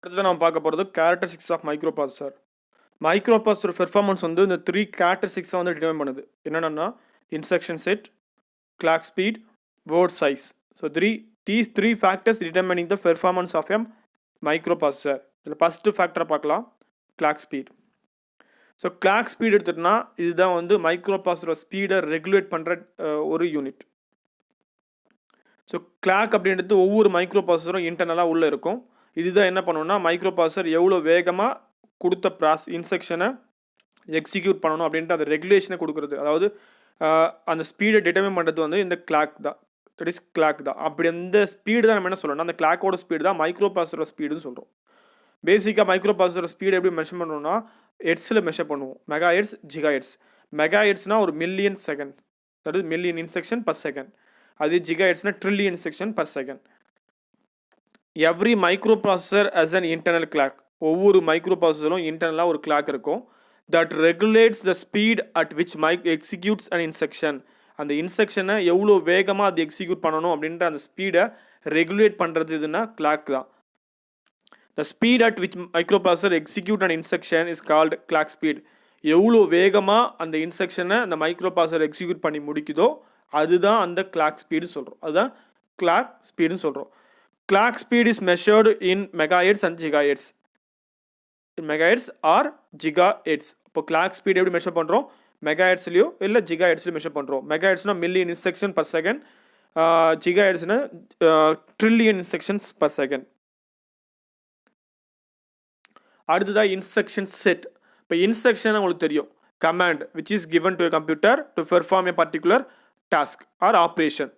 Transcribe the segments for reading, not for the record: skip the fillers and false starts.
அடுத்து நம்ம பார்க்க போகிறது characteristics of microprocessor. Microprocessor performance வந்து இந்த 3 கேரக்டரிஸ்டிக்ஸை வந்து டிட்டர்மைன் பண்ணுது. என்னென்னா instruction set, clock speed, word size. So these three factors determining the performance of a microprocessor. இதில் ஃபஸ்ட்டு ஃபேக்டரை பார்க்கலாம், clock speed. So clock speed எடுத்துட்டோம்னா இதுதான் வந்து மைக்ரோப்ராசஸரோட ஸ்பீடை ரெகுலேட் பண்ணுற ஒரு யூனிட். ஸோ கிளாக் அப்படின்றது ஒவ்வொரு மைக்ரோப்ராசஸரும் இன்டர்னலாக உள்ளே இருக்கும். இதுதான் என்ன பண்ணுவோம்னா மைக்ரோப்ராசஸர் எவ்வளோ வேகமாக கொடுத்த இன்ஸ்ட்ரக்ஷனை எக்ஸிக்யூட் பண்ணணும் அப்படின்ட்டு அந்த ரெகுலேஷனை கொடுக்குறது. அதாவது அந்த ஸ்பீடை டிட்டர்மைன் பண்ணுறது வந்து இந்த கிளாக் தான், தட் இஸ் கிளாக் தான். அப்படி அந்த ஸ்பீடு தான் நம்ம என்ன சொல்லணும்னா அந்த கிளாக்கோட ஸ்பீடு தான் மைக்ரோப்ராசஸரோட ஸ்பீடுன்னு சொல்கிறோம். பேசிக்காக மைக்ரோப்ராசஸரோட ஸ்பீடு எப்படி மெஷர் பண்ணணும்னா ஹெட்ஸில் மெஷர் பண்ணுவோம். Mega hertz, giga hertz. Mega ஹெட்ஸ்னால் ஒரு million second, that is million instruction per second. அது ஜிகா ஹெட்ஸ்னா trillion instruction per second. Every microprocessor as an internal clock. ஒவ்வொரு மைக்ரோப்ராசஸரும் இன்டர்னலாக ஒரு கிளாக் இருக்கும். That regulates the speed at which executes an instruction. அந்த இன்ஸ்ட்ரக்ஷனை எவ்வளோ வேகமாக அது எக்ஸிக்யூட் பண்ணணும் அப்படின்ற அந்த ஸ்பீடை ரெகுலேட் பண்ணுறது இதுனா கிளாக் தான். The speed at which microprocessor execute an instruction is called clock speed. எவ்வளோ வேகமாக அந்த இன்ஸ்ட்ரக்ஷனை அந்த மைக்ரோப்ராசஸர் எக்ஸிக்யூட் பண்ணி முடிக்குதோ அதுதான் அந்த கிளாக் ஸ்பீடு சொல்கிறோம். அதுதான் கிளாக் ஸ்பீடுன்னு சொல்கிறோம். Clock speed is measured in megahertz and gigahertz. In megahertz or gigahertz. இப்போ clock speed எப்படி மெஷர் பண்ணுறோம், மெகாஹெட்ஸ்லையோ இல்லை ஜிகாஹெட்ஸ்லையோ மெஷர் பண்ணுறோம். மெகாஹெட்ஸ்னா மில்லியன் இன்ஸ்ட்ரக்ஷன் பர் செகண்ட், ஜிகாஹெட்ஸ்னா ட்ரில்லியன் இன்ஸ்ட்ரக்ஷன்ஸ் பர் செகண்ட். அடுத்ததாக இன்ஸ்ட்ரக்ஷன் செட். இப்போ இன்ஸ்ட்ரக்ஷன் உங்களுக்கு தெரியும், command which is given to a computer to perform a particular task or operation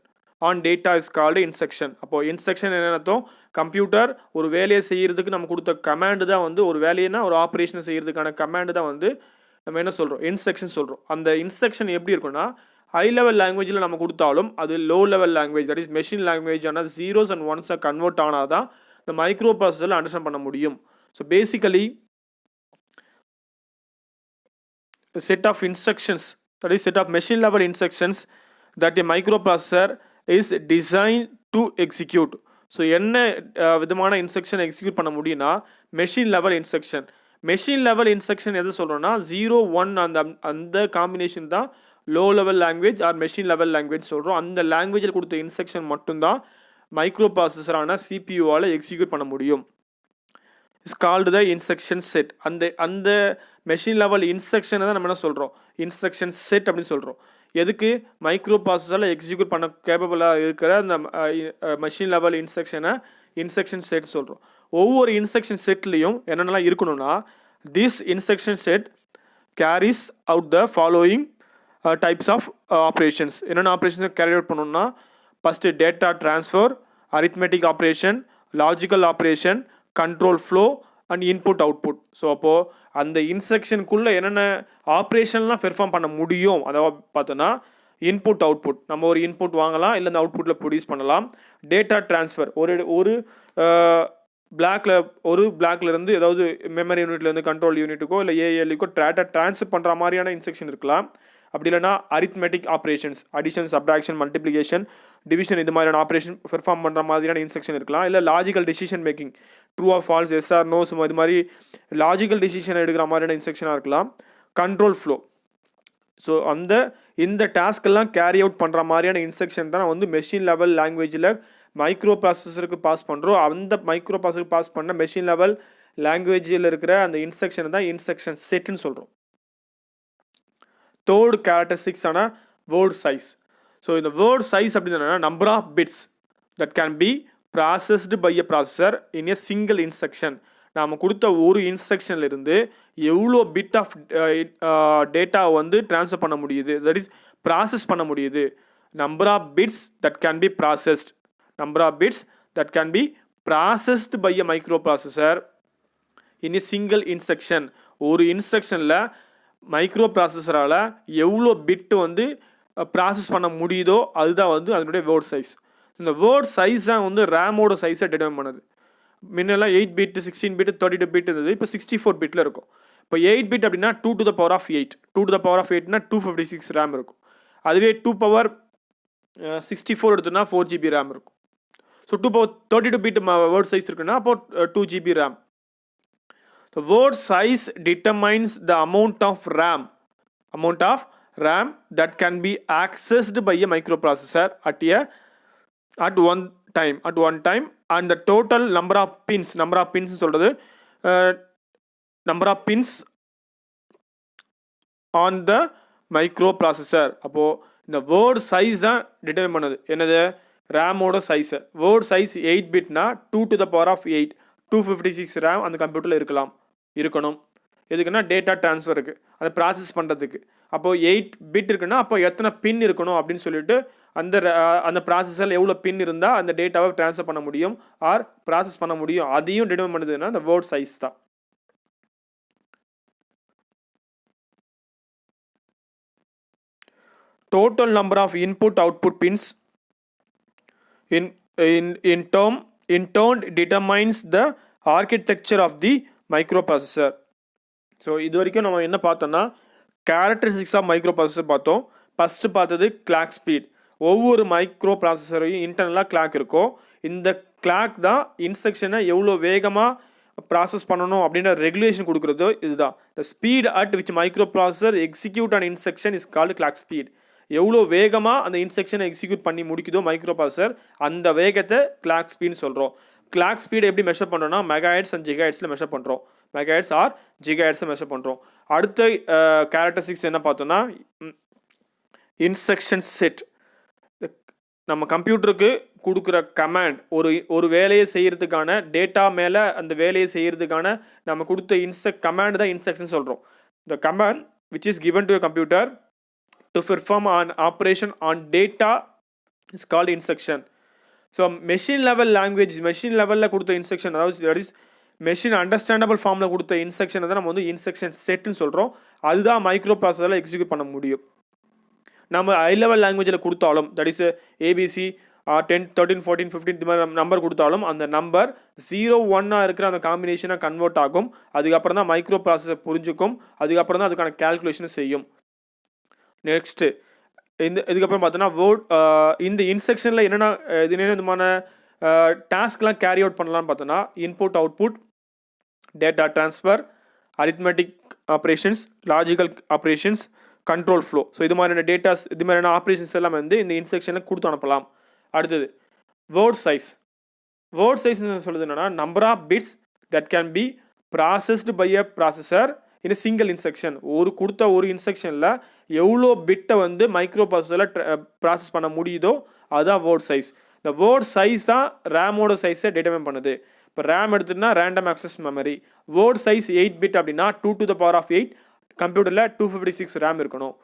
on data is called instruction. அப்போது instruction என்னென்னத்தோம், computer ஒரு வேலையை செய்கிறதுக்கு நம்ம கொடுத்த கமாண்டு தான் வந்து ஒரு வேலையினா ஒரு ஆப்ரேஷனை செய்கிறதுக்கான கமாண்டு தான் வந்து நம்ம என்ன சொல்கிறோம், இன்ஸ்ட்ரக்ஷன் சொல்கிறோம். அந்த இன்ஸ்ட்ரக்ஷன் எப்படி இருக்குன்னா ஹை லெவல் லாங்குவேஜில் நம்ம கொடுத்தாலும் அது low level language, that is machine language ஆனால் ஜீரோஸ் அண்ட் ஒன்ஸை கன்வெர்ட் ஆனால் தான் இந்த மைக்ரோ ப்ராசஸரில் அண்டர்ஸ்டாண்ட் பண்ண முடியும். So basically set of instructions, that is set of machine level instructions that a micro processor is design to execute. So என்ன விதமான இன்ஸ்ட்ரக்ஷன் எக்ஸிக்யூட் பண்ண முடியும்னா machine level instruction. Machine level instruction எது சொல்கிறோன்னா 0, 1 அந்த காம்பினேஷன் தான் low level language or machine level language சொல்கிறோம். அந்த லாங்குவேஜில் கொடுத்த இன்ஸ்ட்ரக்ஷன் மட்டும்தான் மைக்ரோ ப்ராசஸரான சிபியூவால் எக்ஸிக்யூட் பண்ண முடியும். It's called the instruction set. அந்த மெஷின் லெவல் இன்ஸ்ட்ரக்ஷனை தான் நம்ம என்ன சொல்கிறோம், இன்ஸ்ட்ரக்ஷன் செட் அப்படின்னு சொல்கிறோம். எதுக்கு, மைக்ரோ ப்ராசஸரில் எக்ஸிக்யூட் பண்ண கேப்பபிளாக இருக்கிற அந்த மெஷின் லெவல் இன்ஸ்ட்ரக்ஷன் செட் சொல்கிறோம். ஒவ்வொரு இன்ஸ்ட்ரக்ஷன் செட்லேயும் என்னென்னலாம் இருக்கணும்னா this instruction set carries out the following types of operations. என்னென்ன ஆப்ரேஷன்ஸ் கேரி அவுட் பண்ணணும்னா first data transfer, arithmetic operation, logical operation, control flow and input output. So அப்போது அந்த இன்ஸ்ட்ரக்ஷனுக்குள்ளே என்னென்ன ஆப்ரேஷன்லாம் பெர்ஃபார்ம் பண்ண முடியும் அதாவது பார்த்தோன்னா இன்புட் அவுட்புட். நம்ம ஒரு இன்புட் வாங்கலாம், இல்லை அந்த அவுட்புட்டில் ப்ரொடியூஸ் பண்ணலாம். டேட்டா ட்ரான்ஸ்ஃபர், ஒரு பிளாக்லேருந்து ஏதாவது மெமரி யூனிட்லேருந்து கண்ட்ரோல் யூனிட்டுக்கோ இல்லை ஏஎல்இக்கோ டேட்டா ட்ரான்ஸ்ஃபர் பண்ணுற மாதிரியான இன்ஸ்ட்ரக்ஷன் இருக்கலாம். அப்படி இல்லைனா arithmetic operations, addition, subtraction, multiplication, division, இது மாதிரியான ஆப்ரேஷன் பெர்ஃபார்ம் பண்ணுற மாதிரியான இன்ஸ்ட்ரக்ஷன் இருக்கலாம். இல்லை logical decision making, true or false, yes or nos, இது மாதிரி லாஜிக்கல் டிசிஷன் எடுக்கிற மாதிரியான இன்ஸ்ட்ரக்ஷனாக இருக்கலாம். Control flow. ஸோ இந்த டாஸ்க்கெல்லாம் கேரி அவுட் பண்ணுற மாதிரியான இன்ஸ்ட்ரக்ஷன் தான் வந்து மெஷின் லெவல் லாங்குவேஜில் மைக்ரோ ப்ராசஸருக்கு பாஸ் பண்ணுறோம். அந்த மைக்ரோ ப்ராசஸருக்கு பாஸ் பண்ண மெஷின் லெவல் லாங்குவேஜில் இருக்கிற அந்த இன்ஸ்ட்ரக்ஷன் தான் இன்ஸ்ட்ரக்ஷன் செட்டுன்னு சொல்கிறோம். தேர்ட் கேரக்டரிஸ்டிக்ஸ் ஆன வேர்ட் சைஸ். ஸோ இந்த வேர்ட் சைஸ் அப்படின்னா number of bits that can be processed by a processor in a single instruction. நாம் கொடுத்த ஒரு இன்ஸ்ட்ரக்ஷன்லேருந்து எவ்வளோ பிட் ஆஃப் டேட்டா வந்து ட்ரான்ஸ்ஃபர் பண்ண முடியுது, தட் இஸ் ப்ராசஸ் பண்ண முடியுது. Number of bits that can be processed, number of bits that can be processed by a micro processor in a single instruction. ஒரு இன்ஸ்ட்ரக்ஷனில் மைக்ரோ ப்ராசஸரால் எவ்வளோ பிட்டு வந்து ப்ராசஸ் பண்ண முடியுதோ அதுதான் வந்து அதனுடைய வேர்ட் சைஸ். இந்த வேர்ட் சைஸ் தான் வந்து ரேமோட சைஸை டிட்டர்மைன் பண்ணுது. முன்னெல்லாம் 8 பிட், 16 பிட், 32 பிட் இருந்தது. இப்போ 64 பிட்டில் இருக்கும். இப்போ 8 பிட் அப்படின்னா 2 to the power of 8, 2 to the power of 8னா 256 RAM இருக்கும். அதுவே 2 power 64 எடுத்தோன்னா 4 GB ரேம் இருக்கும். So 2 power 32 bit word size இருக்குன்னா அப்போ 2 GB RAM. The word size determines the amount of RAM that can be accessed by a microprocessor at one time, and the total number of pins சொல்றது number of pins on the microprocessor. அப்போ இந்த word size தான் determine பண்ணுது. என்னது? ரேமோட சைஸை. Word size 8 பிட்னா 2 to the power of 8 256 RAM அந்த கம்ப்யூட்டரில் இருக்கணும். எதுக்குன்னா டேட்டா ட்ரான்ஸ்ஃபருக்கு, அதை ப்ராசஸ் பண்ணுறதுக்கு. அப்போது 8 பிட் இருக்குன்னா அப்போ எத்தனை பின் இருக்கணும் அப்படின்னு சொல்லிட்டு அந்த ப்ராசஸரில் எவ்வளோ பின் இருந்தால் அந்த டேட்டாவை ட்ரான்ஸ்ஃபர் பண்ண முடியும் ஆர் ப்ராசஸ் பண்ண முடியும், அதையும் டிட்டர்மைன் பண்ணுதுன்னா அந்த வேர்ட் சைஸ் தான். Total number of input output pins in turn determines the architecture of the microprocessor. So இது வரைக்கும் நம்ம என்ன பார்த்தோம்னா கேரக்டரிஸ்டிக்ஸ் ஆஃப் மைக்ரோப்ராசஸர் பார்த்தோம். ஃபஸ்ட்டு பார்த்தது கிளாக் ஸ்பீட். ஒவ்வொரு மைக்ரோ ப்ராசஸரையும் இன்டர்னலாக கிளாக் இருக்கும். இந்த கிளாக் தான் இன்ஸ்ட்ரக்ஷனை எவ்வளோ வேகமாக ப்ராசஸ் பண்ணணும் அப்படின்ற ரெகுலேஷன் கொடுக்குறதோ இதுதான். த speed at which micro processor execute an instruction is called clock speed. எவ்வளோ வேகமாக அந்த இன்ஸ்ட்ரக்ஷனை எக்ஸிக்யூட் பண்ணி முடிக்குதோ மைக்ரோ ப்ராசஸர், அந்த வேகத்தை கிளாக் ஸ்பீட்னு சொல்கிறோம். கிளாக் ஸ்பீடை எப்படி மெஷர் பண்ணுறோம்னா மெகாஹெர்ட்ஸ் அண்ட் ஜிகாஹெர்ட்ஸில் மெஷர் பண்ணுறோம். மெகாஹெர்ட்ஸ் ஆர் ஜிகாஹெர்ட்ஸில் மெஷர் பண்ணுறோம். அடுத்த கேரக்டரிஸ்டிக்ஸ் என்ன பார்த்தோன்னா இன்ஸ்ட்ரக்ஷன் செட். நம்ம கம்ப்யூட்டருக்கு கொடுக்குற கமாண்ட், ஒரு வேலையை செய்கிறதுக்கான டேட்டா மேலே அந்த வேலையை செய்கிறதுக்கான நம்ம கொடுத்த கமாண்ட் தான் இன்ஸ்ட்ரக்ஷன் சொல்கிறோம். The command which is given to a computer to perform an operation on data is called instruction. So machine level language, machine level கொடுத்த இன்ஸ்ட்ரக்ஷன், அதாவது that is machine understandable ஃபார்ம்ல கொடுத்த இன்ஸ்ட்ரக்ஷனை தான் நம்ம வந்து இன்ஸ்ட்ரக்ஷன் செட்னு சொல்கிறோம். அதுதான் மைக்ரோ ப்ராசஸரில் எக்ஸிக்யூட் பண்ண முடியும். நம்ம ஹை லெவல் லாங்குவேஜில் கொடுத்தாலும், தட் இஸ் ஏபிசி 10 13 14 15 இது மாதிரி நம்பர் கொடுத்தாலும் அந்த நம்பர் 0 1 இருக்கிற அந்த காம்பினேஷனாக கன்வெர்ட் ஆகும். அதுக்கப்புறம் தான் மைக்ரோ ப்ராசஸர் புரிஞ்சுக்கும். அதுக்கப்புறம் தான் அதுக்கான கேல்குலேஷனை செய்யும். நெக்ஸ்ட்டு இதுக்கப்புறம் பார்த்தோன்னா இந்த இன்ஸ்ட்ரக்ஷனில் என்னென்ன விதமான டாஸ்க்லாம் கேரி அவுட் பண்ணலான்னு பார்த்தோன்னா input output, data transfer, arithmetic operations, logical operations, control flow. So இது மாதிரியான டேட்டாஸ், இது மாதிரியான ஆப்ரேஷன்ஸ் எல்லாம் வந்து இந்த இன்ஸ்ட்ரக்ஷனில் கொடுத்து அனுப்பலாம். அடுத்தது வேர்ட் சைஸ். வேர்ட் சைஸ் சொல்லுது என்னன்னா number of bits that can be processed by a processor in single instruction. கொடுத்த ஒரு இன்ஸ்ட்ரக்ஷனில் எவ்வளோ பிட்டை வந்து மைக்ரோ ப்ராசஸரில் ப்ராசஸ் பண்ண முடியுதோ அதுதான் வேர்ட் சைஸ். இந்த வேர்ட் சைஸ் தான் ரேமோட சைஸை டிட்டர்மைன் பண்ணுது. இப்போ ரேம் எடுத்துட்டுனா random access memory. Word size 8 bit அப்படின்னா 2 to the power of 8 கம்ப்யூட்டரில் 256 ரேம் இருக்கணும்.